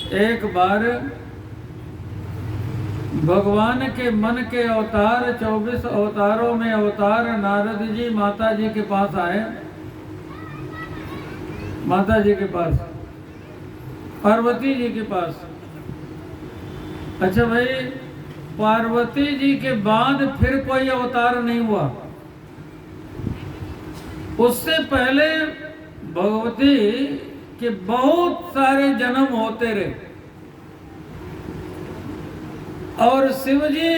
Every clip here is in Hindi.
एक बार भगवान के मन के अवतार 24 अवतारों में अवतार नारद जी माता जी के पास आए, माता जी के पास, पार्वती जी के पास। अच्छा भाई, पार्वती जी के बाद फिर कोई अवतार नहीं हुआ। उससे पहले भगवती के बहुत सारे जन्म होते रहे और शिव जी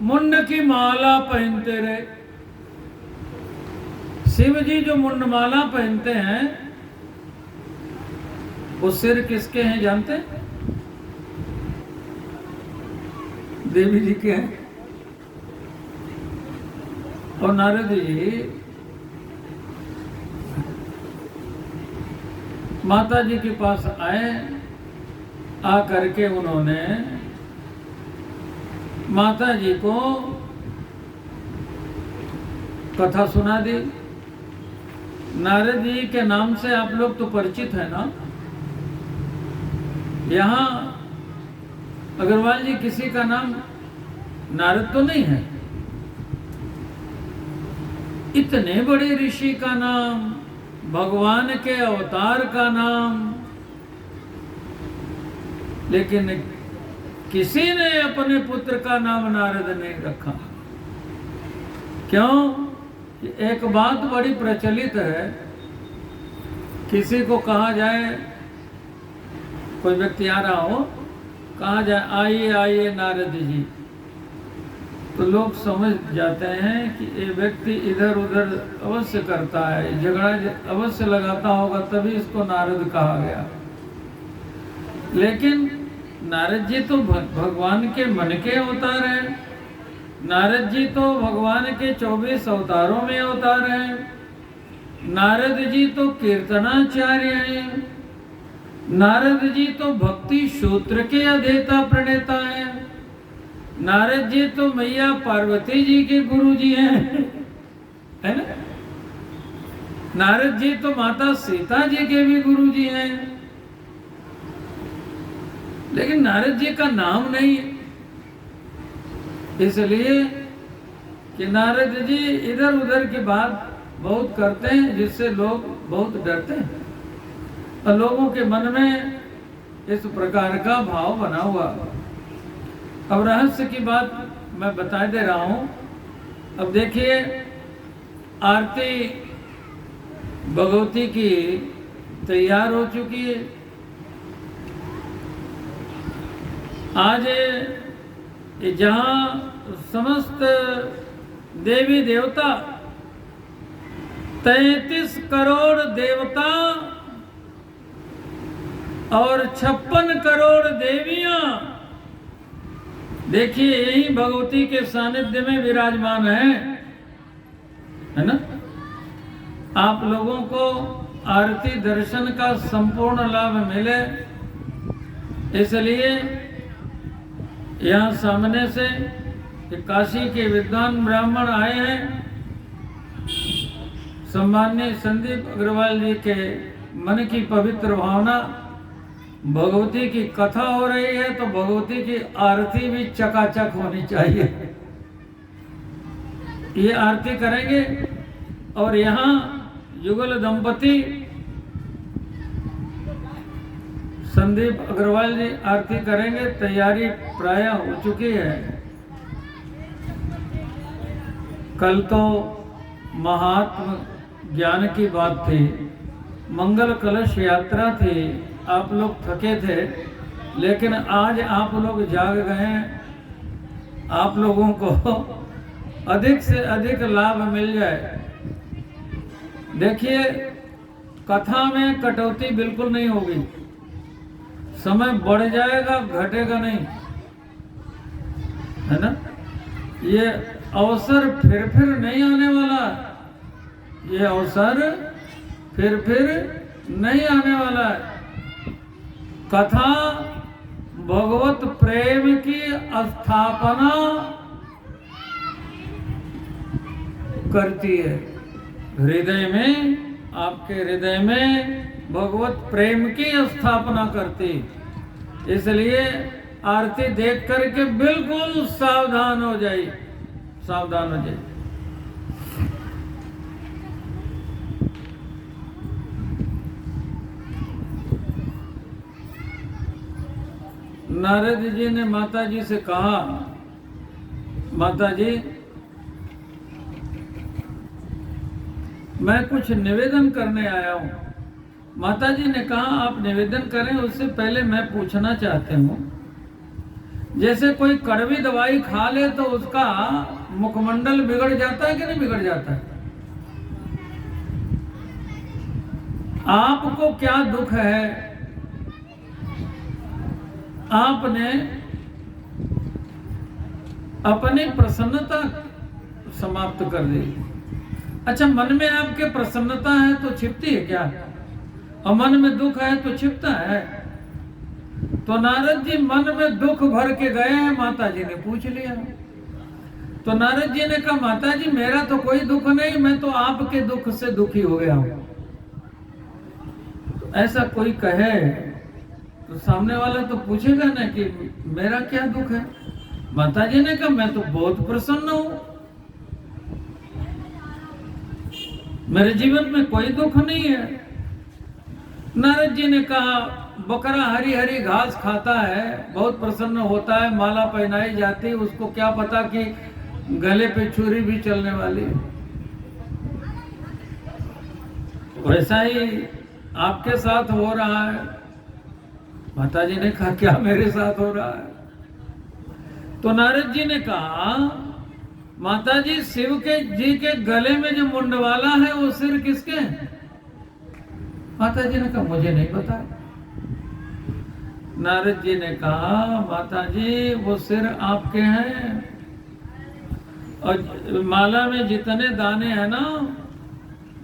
मुंड की माला पहनते रहे। शिव जी जो मुंड माला पहनते हैं वो सिर किसके हैं जानते हैं? देवी जी के हैं। और नारद जी माता जी के पास आए, आ करके उन्होंने माता जी को कथा सुना दी। नारद जी के नाम से आप लोग तो परिचित है ना। यहाँ अग्रवाल जी किसी का नाम नारद तो नहीं है। इतने बड़े ऋषि का नाम, भगवान के अवतार का नाम, लेकिन किसी ने अपने पुत्र का नाम नारद नहीं रखा। क्यों? कि एक बात बड़ी प्रचलित है, किसी को कहा जाए, कोई व्यक्ति आ रहा हो, कहा जाए आइए आइए नारद जी, तो लोग समझ जाते हैं कि ये व्यक्ति इधर उधर अवश्य करता है, झगड़ा अवश्य लगाता होगा, तभी इसको नारद कहा गया। लेकिन नारद जी तो भगवान के मन के अवतार हैं। नारद जी तो भगवान के 24 अवतारों में अवतार हैं। नारद जी तो कीर्तनाचार्य हैं। नारद जी तो भक्ति सूत्र के अधेता प्रणेता हैं। नारद जी तो मैया पार्वती जी के गुरु जी हैं, है ना। नारद जी तो माता सीता जी के भी गुरु जी हैं, लेकिन नारद जी का नाम नहीं है। इसलिए कि नारद जी इधर उधर की बात बहुत करते हैं, जिससे लोग बहुत डरते हैं और लोगों के मन में इस प्रकार का भाव बना हुआ। अब रहस्य की बात मैं बता दे रहा हूं। अब देखिए, आरती भगवती की तैयार हो चुकी है। आज जहां समस्त देवी देवता 33 करोड़ देवता और 56 करोड़ देवियां, देखिए यही भगवती के सानिध्य में विराजमान है ना। आप लोगों को आरती दर्शन का संपूर्ण लाभ मिले, इसलिए यहाँ सामने से काशी के विद्वान ब्राह्मण आए हैं। सम्माननीय संदीप अग्रवाल जी के मन की पवित्र भावना, भगवती की कथा हो रही है तो भगवती की आरती भी चकाचक होनी चाहिए। ये आरती करेंगे और यहाँ युगल दंपति संदीप अग्रवाल जी आरती करेंगे। तैयारी प्राय हो चुकी है। कल तो महात्म ज्ञान की बात थी, मंगल कलश यात्रा थी, आप लोग थके थे, लेकिन आज आप लोग जाग गए हैं। आप लोगों को अधिक से अधिक लाभ मिल जाए। देखिए, कथा में कटौती बिल्कुल नहीं होगी। समय बढ़ जाएगा, घटेगा नहीं, है ना। ये अवसर फिर नहीं आने वाला। ये अवसर फिर नहीं आने वाला है। कथा भगवत प्रेम की स्थापना करती है। हृदय में, आपके हृदय में भगवत प्रेम की स्थापना करती। इसलिए आरती देख करके बिल्कुल सावधान हो जाइए, सावधान हो जाइए। नारद जी ने माता जी से कहा, माता जी मैं कुछ निवेदन करने आया हूं। माता जी ने कहा आप निवेदन करें, उससे पहले मैं पूछना चाहते हूं, जैसे कोई कड़वी दवाई खा ले तो उसका मुखमंडल बिगड़ जाता है कि नहीं बिगड़ जाता है? आपको क्या दुख है? आपने अपनी प्रसन्नता समाप्त कर दी। अच्छा, मन में आपके प्रसन्नता है तो छिपती है क्या? और मन में दुख है तो छिपता है? तो नारद जी मन में दुख भर के गए हैं, माता जी ने पूछ लिया। तो नारद जी ने कहा माता जी मेरा तो कोई दुख नहीं, मैं तो आपके दुख से दुखी हो गया हूं। तो ऐसा कोई कहे तो सामने वाला तो पूछेगा ना कि मेरा क्या दुख है। माता जी ने कहा मैं तो बहुत प्रसन्न हूं, मेरे जीवन में कोई दुख नहीं है। नारद जी ने कहा बकरा हरी हरी घास खाता है, बहुत प्रसन्न होता है, माला पहनाई जाती है, उसको क्या पता कि गले पे छुरी भी चलने वाली है। वैसा ही आपके साथ हो रहा है। माता जी ने कहा क्या मेरे साथ हो रहा है? तो नारद जी ने कहा माता जी शिव के जी के गले में जो मुंडवाला है वो सिर किसके है? माता जी ने कहा मुझे नहीं पता। नारद जी ने कहा माता जी वो सिर आपके हैं, और माला में जितने दाने हैं ना,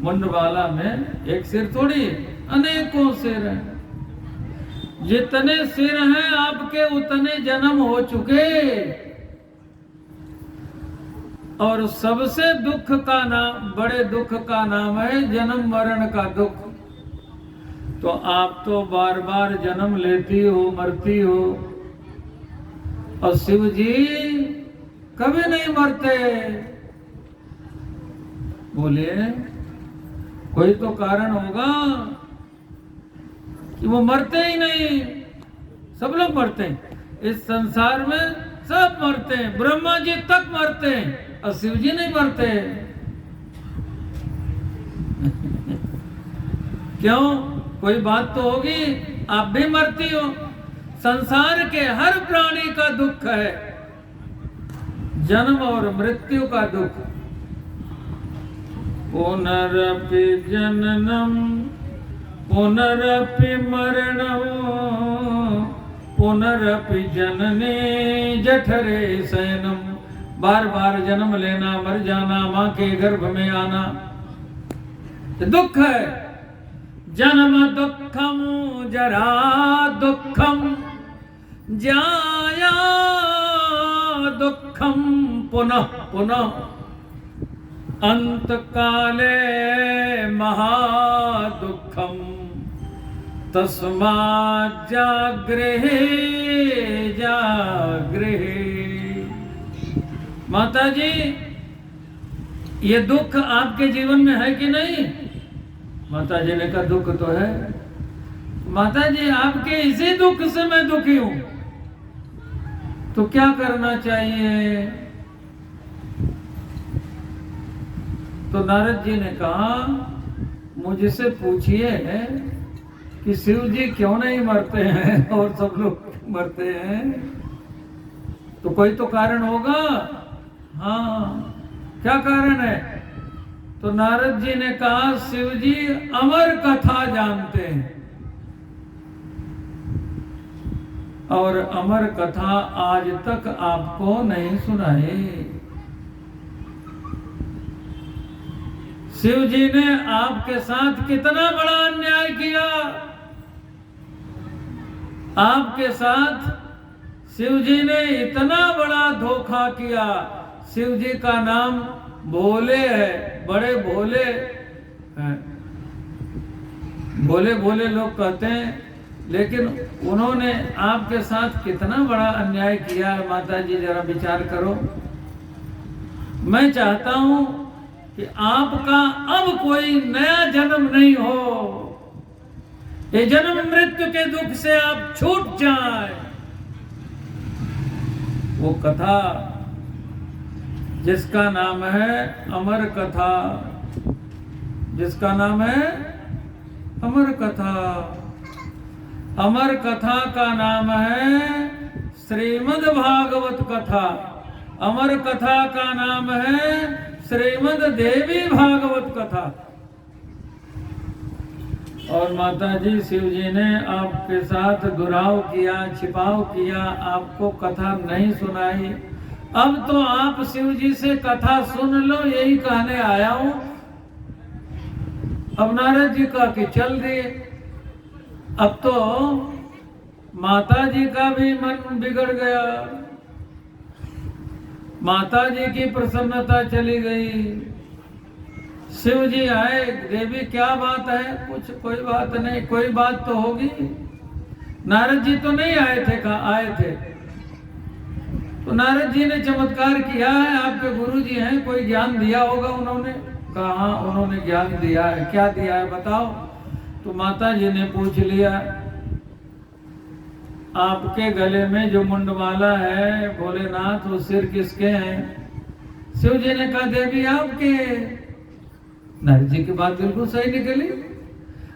मुंडवाला में एक सिर थोड़ी, अनेकों सिर हैं। जितने सिर हैं आपके उतने जन्म हो चुके, और सबसे दुख का नाम, बड़े दुख का नाम है जन्म मरण का दुख। तो आप तो बार बार जन्म लेती हो, मरती हो, और शिव जी कभी नहीं मरते। बोलिए कोई तो कारण होगा कि वो मरते ही नहीं। सब लोग मरते हैं इस संसार में, सब मरते हैं, ब्रह्मा जी तक मरते हैं और शिव जी नहीं मरते। क्यों? कोई बात तो होगी, आप भी मरती हो। संसार के हर प्राणी का दुख है, जन्म और मृत्यु का दुख। पुनरपि जननम पुनरपि मरणम पुनरपि जनने जठरे शयनम। बार बार जन्म लेना, मर जाना, मां के गर्भ में आना, दुख है। जन्म दुखम जरा दुखम जाया दुखम पुनः पुनः अंत काले महादुखम तस्मात् जागृहे जागृहे। माता जी ये दुख आपके जीवन में है कि नहीं? माता जी ने कहा दुख तो है। माता जी आपके इसी दुख से मैं दुखी हूं, तो क्या करना चाहिए? तो नारद जी ने कहा मुझसे पूछिए कि शिव जी क्यों नहीं मरते हैं और सब लोग मरते हैं, तो कोई तो कारण होगा। हाँ, क्या कारण है? तो नारद जी ने कहा शिव जी अमर कथा जानते हैं, और अमर कथा आज तक आपको नहीं सुनाई। शिव जी ने आपके साथ कितना बड़ा अन्याय किया। आपके साथ शिव जी ने इतना बड़ा धोखा किया। शिव जी का नाम भोले है, बड़े भोले हैं। भोले भोले लोग कहते हैं, लेकिन उन्होंने आपके साथ कितना बड़ा अन्याय किया है माता जी, जरा विचार करो। मैं चाहता हूं कि आपका अब कोई नया जन्म नहीं हो, ये जन्म मृत्यु के दुख से आप छूट जाए। वो कथा जिसका नाम है अमर कथा, जिसका नाम है अमर कथा। अमर कथा का नाम है श्रीमद् भागवत कथा। अमर कथा का नाम है श्रीमद् देवी भागवत कथा। और माता जी शिव जी ने आपके साथ दुराव किया, छिपाव किया, आपको कथा नहीं सुनाई। अब तो आप शिव जी से कथा सुन लो, यही कहने आया हूं। अब नारद जी का कि चल दिए। अब तो माता जी का भी मन बिगड़ गया, माता जी की प्रसन्नता चली गई। शिव जी आए, देवी क्या बात है? कुछ कोई बात नहीं, कोई बात तो होगी। नारद जी तो नहीं आए थे, कहा आए थे। तो नारद जी ने चमत्कार किया है, आपके गुरु जी हैं, कोई ज्ञान दिया होगा उन्होंने। कहा उन्होंने ज्ञान दिया है। क्या दिया है बताओ? तो माता जी ने पूछ लिया, आपके गले में जो मुंडमाला है भोलेनाथ, वो सिर किसके हैं? शिव जी ने कहा देवी आपके। नारद जी की बात बिल्कुल सही निकली।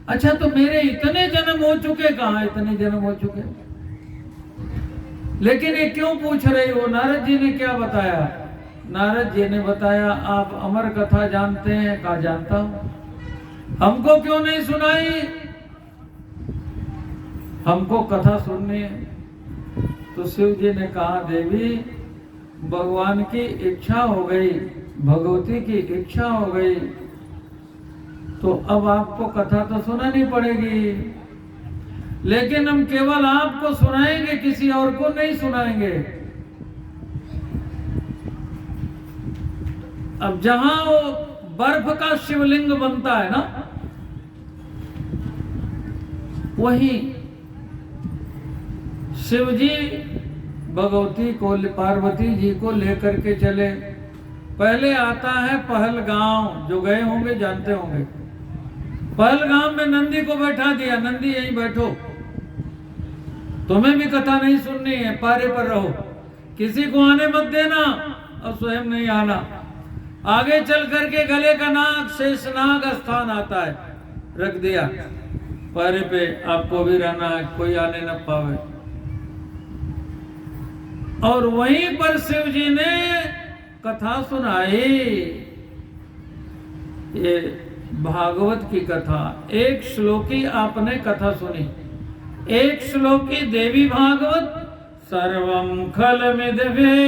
अच्छा तो मेरे इतने जन्म हो चुके, कहाँ इतने जन्म हो चुके, लेकिन ये क्यों पूछ रही हो? नारद जी ने क्या बताया? नारद जी ने बताया आप अमर कथा जानते हैं? कहा जानता हूं। हमको क्यों नहीं सुनाई? हमको कथा सुननी है। तो शिव जी ने कहा देवी भगवान की इच्छा हो गई, भगवती की इच्छा हो गई, तो अब आपको कथा तो सुनानी पड़ेगी, लेकिन हम केवल आपको सुनाएंगे, किसी और को नहीं सुनाएंगे। अब जहां वो बर्फ का शिवलिंग बनता है ना, वही शिव जी भगवती को, पार्वती जी को लेकर के चले। पहले आता है पहलगांव, जो गए होंगे जानते होंगे। पहलगांव में नंदी को बैठा दिया, नंदी यहीं बैठो, तुम्हें भी कथा नहीं सुननी है, पारे पर रहो, किसी को आने मत देना और स्वयं नहीं आना। आगे चल करके गले का नाग, शेषनाग स्थान आता है, रख दिया पारे पे, आपको भी रहना है, कोई आने न पावे। और वहीं पर शिव जी ने कथा सुनाई, ये भागवत की कथा। एक श्लोकी आपने कथा सुनी, एक श्लोकी देवी भागवत। सर्वं खलमिदमेवाहं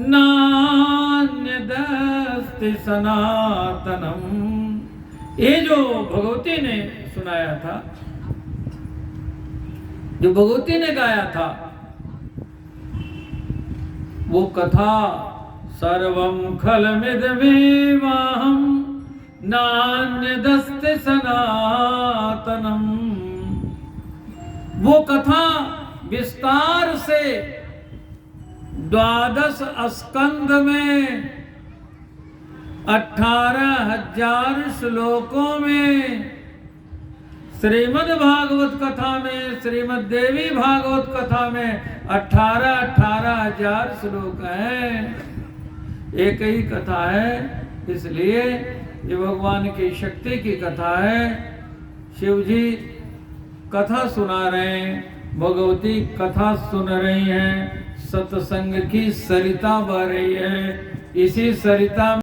नान्यदस्ति सनातनम। ये जो भगवती ने सुनाया था, जो भगवती ने गाया था, वो कथा सर्वं खलमिदमेवाहं नान्यदस्ति सनातनम। वो कथा विस्तार से 12 स्कंद में 18,000 श्लोकों में, श्रीमद् भागवत कथा में, श्रीमद् देवी भागवत कथा में 18,000 श्लोक हैं। एक ही कथा है, इसलिए ये भगवान की शक्ति की कथा है। शिव जी कथा सुना रहे हैं, भगवती कथा सुन रही हैं, सत्संग की सरिता बह रही है। इसी सरिता